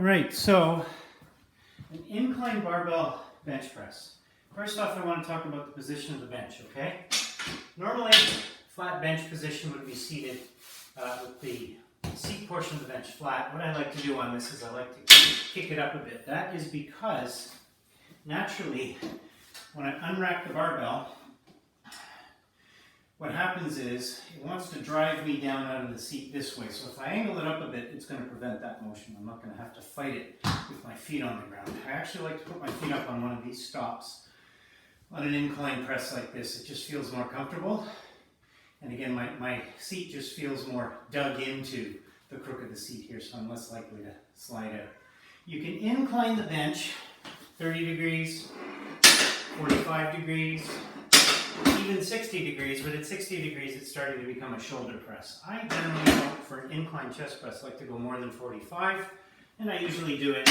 right, so an incline barbell bench press. First off, I want to talk about the position of the bench, okay? Normally, flat bench position would be seated with the seat portion of the bench flat. What I like to do on this is I like to kick it up a bit. That is because, naturally, when I unrack the barbell, what happens is it wants to drive me down out of the seat this way. So if I angle it up a bit, it's going to prevent that motion. I'm not going to have to fight it with my feet on the ground. I actually like to put my feet up on one of these stops on an incline press like this. It just feels more comfortable. And again, my seat just feels more dug into the crook of the seat here, so I'm less likely to slide out. You can incline the bench 30 degrees, 45 degrees, even 60 degrees, but at 60 degrees it's starting to become a shoulder press. I generally don't, for an incline chest press, like to go more than 45, and I usually do it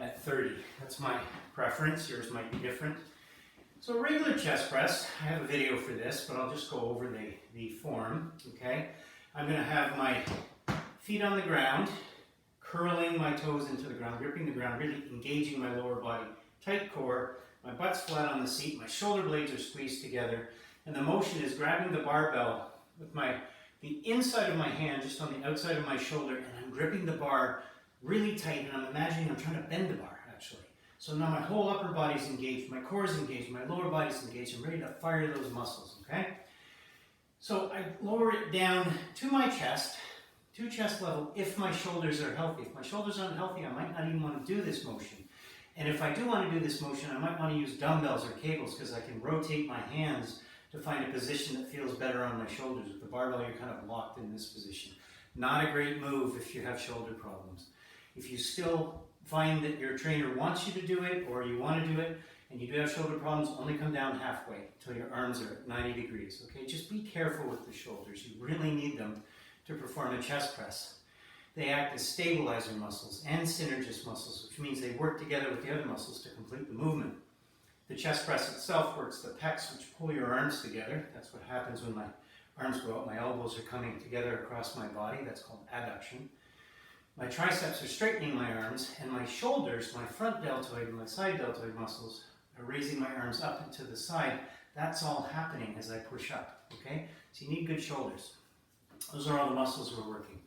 at 30. That's my preference. Yours might be different. So a regular chest press, I have a video for this, but I'll just go over the form, okay? I'm going to have my feet on the ground, curling my toes into the ground, gripping the ground, really engaging my lower body, tight core. My butt's flat on the seat, my shoulder blades are squeezed together, and the motion is grabbing the barbell with the inside of my hand just on the outside of my shoulder, and I'm gripping the bar really tight, and I'm imagining I'm trying to bend the bar, actually. So now my whole upper body's engaged, my core is engaged, my lower body's engaged, I'm ready to fire those muscles, okay? So I lower it down to my chest, to chest level, if my shoulders are healthy. If my shoulders aren't healthy, I might not even want to do this motion. And if I do want to do this motion, I might want to use dumbbells or cables because I can rotate my hands to find a position that feels better on my shoulders. With the barbell, you're kind of locked in this position. Not a great move if you have shoulder problems. If you still find that your trainer wants you to do it or you want to do it and you do have shoulder problems, only come down halfway until your arms are at 90 degrees. Okay, just be careful with the shoulders. You really need them to perform a chest press. They act as stabilizer muscles and synergist muscles, which means they work together with the other muscles to complete the movement. The chest press itself works the pecs, which pull your arms together. That's what happens when my arms go out. My elbows are coming together across my body. That's called adduction. My triceps are straightening my arms, and my shoulders, my front deltoid and my side deltoid muscles, are raising my arms up and to the side. That's all happening as I push up, okay? So you need good shoulders. Those are all the muscles we're working.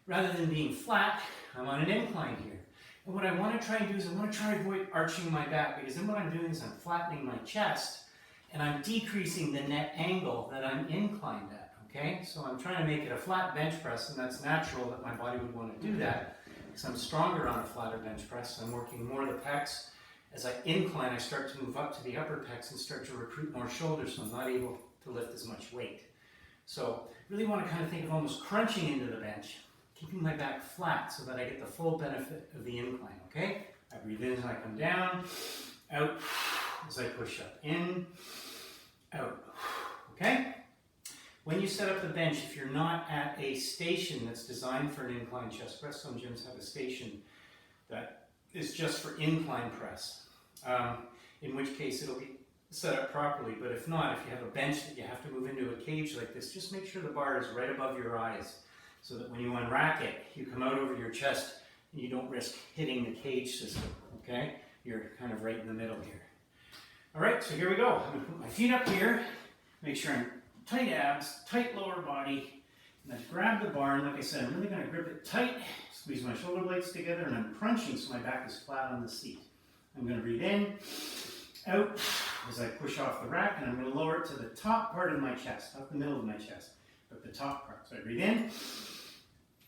Rather than being flat, I'm on an incline here. And what I want to try and do is I want to try and avoid arching my back, because then what I'm doing is I'm flattening my chest and I'm decreasing the net angle that I'm inclined at, okay? So I'm trying to make it a flat bench press, and that's natural that my body would want to do that because I'm stronger on a flatter bench press. I'm working more the pecs. As I incline, I start to move up to the upper pecs and start to recruit more shoulders, so I'm not able to lift as much weight. So really want to kind of think of almost crunching into the bench, keeping my back flat so that I get the full benefit of the incline, okay? I breathe in as I come down, out as I push up, in, out, okay? When you set up the bench, if you're not at a station that's designed for an incline chest press, some gyms have a station that is just for incline press, in which case it'll be set up properly. But if not, if you have a bench that you have to move into a cage like this, just make sure the bar is right above your eyes, so that when you unrack it, you come out over your chest and you don't risk hitting the cage system, okay? You're kind of right in the middle here. All right, so here we go. I'm gonna put my feet up here, make sure I'm tight abs, tight lower body, and then grab the bar, and like I said, I'm really gonna grip it tight, squeeze my shoulder blades together, and I'm crunching so my back is flat on the seat. I'm gonna breathe in, out, as I push off the rack, and I'm gonna lower it to the top part of my chest, not the middle of my chest, but the top part. So I breathe in,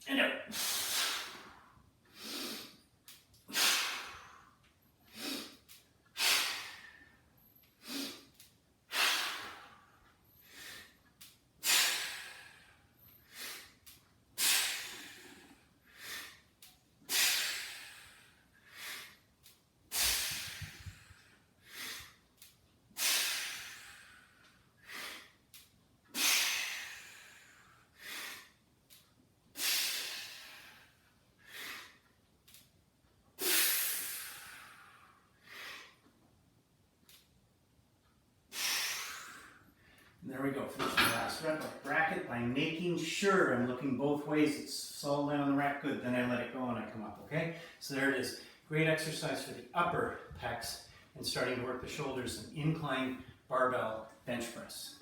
and out. And there we go, finish the last rep. I bracket by making sure I'm looking both ways. It's solid down on the rack, good. Then I let it go and I come up, okay? So there it is. Great exercise for the upper pecs and starting to work the shoulders, an incline barbell bench press.